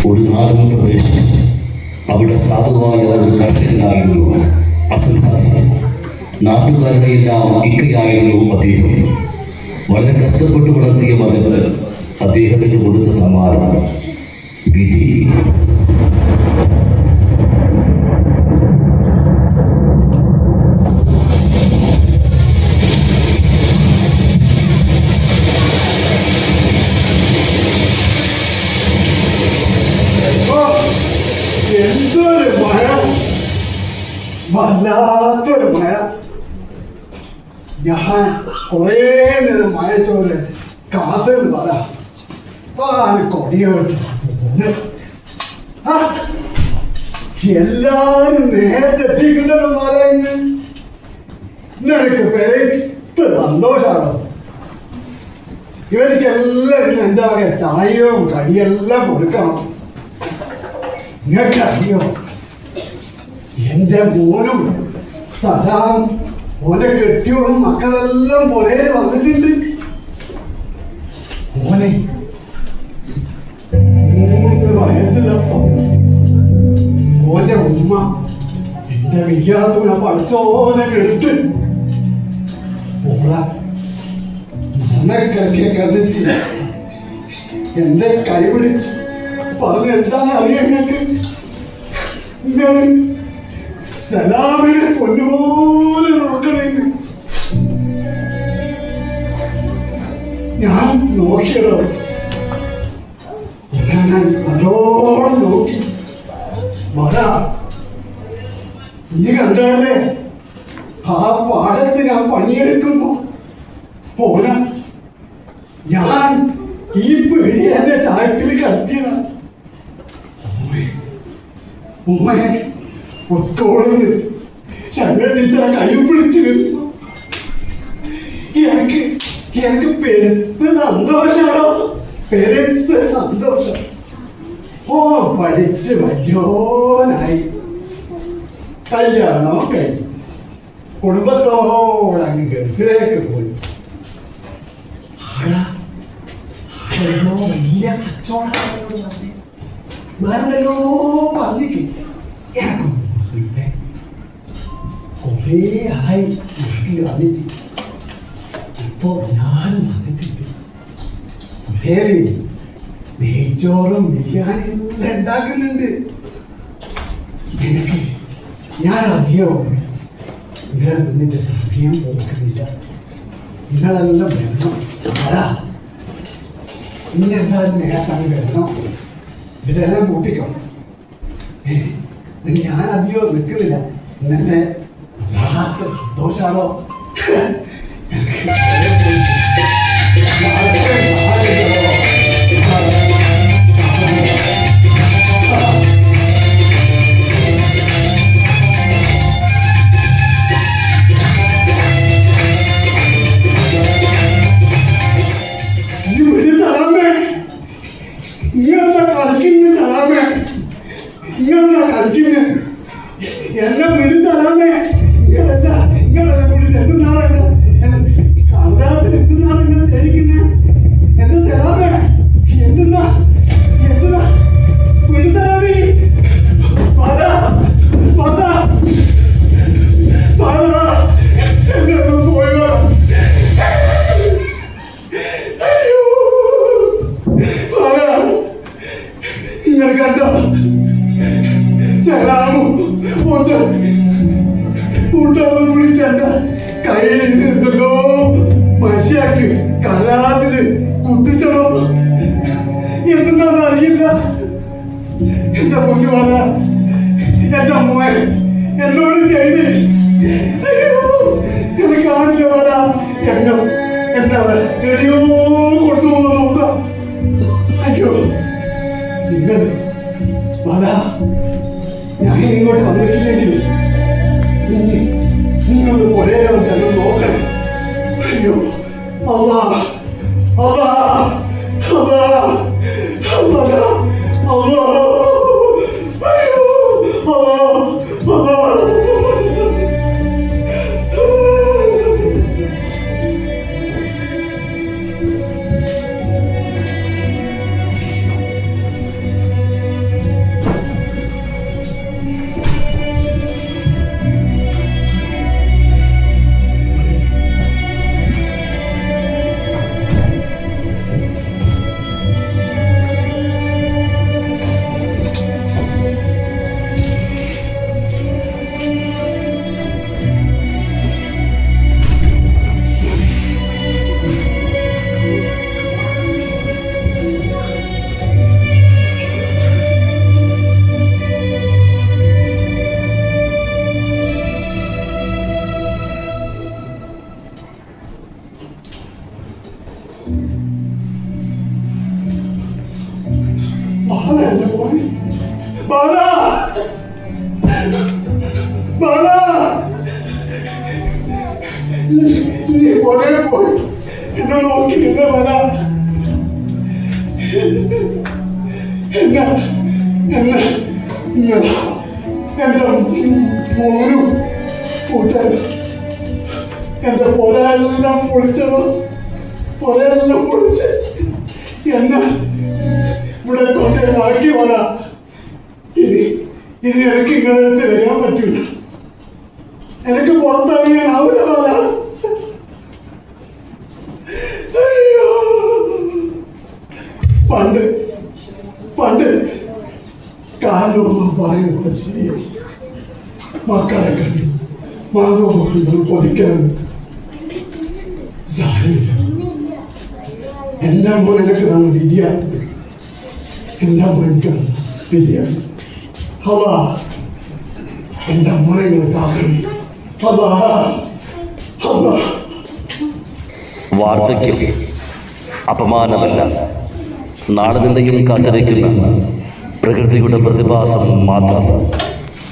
ഒരു നാടൻ പ്രദേശം. അവിടെ സാധുവായ ഒരു കർഷകനായിരുന്നു അസൽഹാസി. നാട്ടുകാരുടെ എല്ലാം ഇക്കയായിരുന്നു അദ്ദേഹം. വളരെ കഷ്ടപ്പെട്ട് വളർത്തിയ മകന് അദ്ദേഹത്തിന് കൊടുത്ത സമ്മാനം വിധി. എന്തൊരു മഴ, വല്ലാത്തൊരു മഴ. ഞാൻ കുറേ നേരം മഴ ചോറ് കാത്തെന്ന് പറ കൊടിയോട്ട് എല്ലാരും നേരത്തെ എത്തിക്കിട്ടല്ലോ പറയുന്നു. നിനക്ക് പെരുത്ത് സന്തോഷാണോ? ഇവർക്കെല്ലാം എന്താ പറയാ, ചായയും കടിയെല്ലാം കൊടുക്കണം. നിങ്ങൾക്കറിയോ, എന്റെ മോനും സദാം ഓനെ കെട്ടിയോളും മക്കളെല്ലാം പുരയിൽ വന്നിട്ടുണ്ട്. ഓനെ 3 വയസ്സിലപ്പം ഓന്റെ ഉമ്മ എന്റെ വയ്യാത്തൂനെ പഠിച്ചോനെ എടുത്ത് ഓളെ മണ്ണക്കിടക്കെ കിടന്നിട്ട് എന്റെ കൈ പിടിച്ച് പറഞ്ഞ് എന്താണെന്ന് അറിയാം. നിങ്ങള് സലാമിനെ പൊന്നുപോലെ നോക്കണേ. ഞാൻ നോക്കിയടോ, ഞാൻ നല്ലോണം നോക്കി. വരാ, നീ കണ്ടല്ലേ ആ പാടത്ത് ഞാൻ പണിയെടുക്കുമ്പോ പോന ഞാൻ ഈ പേടി എന്റെ ചായത്തിൽ കിടത്തിയതാ. ഉമ്മയെ സ്കൂളിൽ നിന്ന് ശങ്ക ടീച്ചറെ കൈ പിടിച്ചിരുന്നു. എനിക്ക് പെരുത്ത് സന്തോഷമാണോ, പെരുത്ത് സന്തോഷം. ഓ, പഠിച്ച് വല്യോനായി, കല്യാണോ കഴിഞ്ഞു, കുടുംബത്തോടങ്ങ് ഗൾഫിലേക്ക് പോയി. വലിയ കച്ചവടം വേറെല്ലോ പറഞ്ഞിട്ട് കുറേ ആയി നാട്ടിൽ വന്നിട്ട്. ഇപ്പോ ഞാൻ വന്നിട്ടുണ്ട്. നെയ്ച്ചോറും ബിരിയാണി എല്ലാം ഉണ്ടാക്കുന്നുണ്ട്. എനിക്ക് ഞാൻ അധികം നിങ്ങളെ നിന്നിട്ട് സമയം കൊടുക്കുന്നില്ല. നിങ്ങളെല്ലാം വരണം. അതാ ഇന്നെന്തായാലും നേരത്താണ് വരണം. ഇതെല്ലാം കൂട്ടിക്കോ. ഞാൻ അധികം നിൽക്കുന്നില്ല. ഇന്നെ സന്തോഷാണോ? എന്നെ വിളിച്ചടാമേ. നിങ്ങളെ വിളിച്ച് എന്തിനാണ് കടലാസിൽ എന്തിനാണ് ഇങ്ങനെ ചേരിക്കുന്നേ? എന്റെ സലാമേ, എന്തിനാ വിളിച്ചടാമേ. പോയോ? നിങ്ങൾ കണ്ടോ ചെറാമും കൂട്ടാൻ വിളിച്ചെണ്ട കയ്യിൽ എന്തെല്ലോ മനുഷ്യാക്ക് കടലാസില് കുത്തിച്ചടോ. എന്തെന്നാന്ന് അറിയില്ല. എന്റെ പൊന്നു പറ, എന്റെ അമ്മ എന്നോട് ചെയ്ത് എനിക്ക് കാണില്ല പറ. എന്റെ എവിടെയോ കൊണ്ടുപോകുന്ന നോക്കാം. അയ്യോ, നിങ്ങൾ പറ, ഞാൻ ഇങ്ങോട്ട് വന്നിട്ടില്ലെങ്കിൽ നിങ്ങൾ ഒരേ ചെന്ന് നോക്കണേ. അയ്യോ, അല്ലാ അല്ലാ അല്ലാ അല്ലാ അല്ലാ. അയ്യോ, അല്ലാ അല്ലാ. എന്റെ മോനെ ബാലാ ബാലാ നീ മോനെ പോയി എന്നെ നോക്കിയില്ല ബാലാ എന്റെ മോനും കൂട്ടാൻ എന്റെ പൊരയെല്ലാം പൊളിച്ചത് പൊരയെല്ലാം പൊളിച്ച് എന്നെ ഇവിടെ കൊണ്ടേലാക്കി വരാ ഇനി എനിക്ക് ഇങ്ങനെ വരാൻ പറ്റൂല എനിക്ക് പുറത്തിറങ്ങാനാവില്ല വരാ അയ്യോ പണ്ട് കാലൊന്നും പറയുന്നത് ശരിയോ മക്കളെ കണ്ടു മാങ്ങ പോകുന്നത് പൊതിക്കാൻ സാരമില്ല എൻ്റെ മോൻ എനിക്ക് തന്ന വിധിയാണ് എൻ്റെ മോനിക്ക് വിധിയാണ് അതാ എൻ്റെ മോനെ ഇങ്ങനെ കാക്കണം അതാ അതാ വാർദ്ധക്യം അപമാനമല്ല, നാളെ നിന്റെയും കാത്തിരിക്കുന്ന പ്രകൃതിയുടെ പ്രതിഭാസം മാത്രം.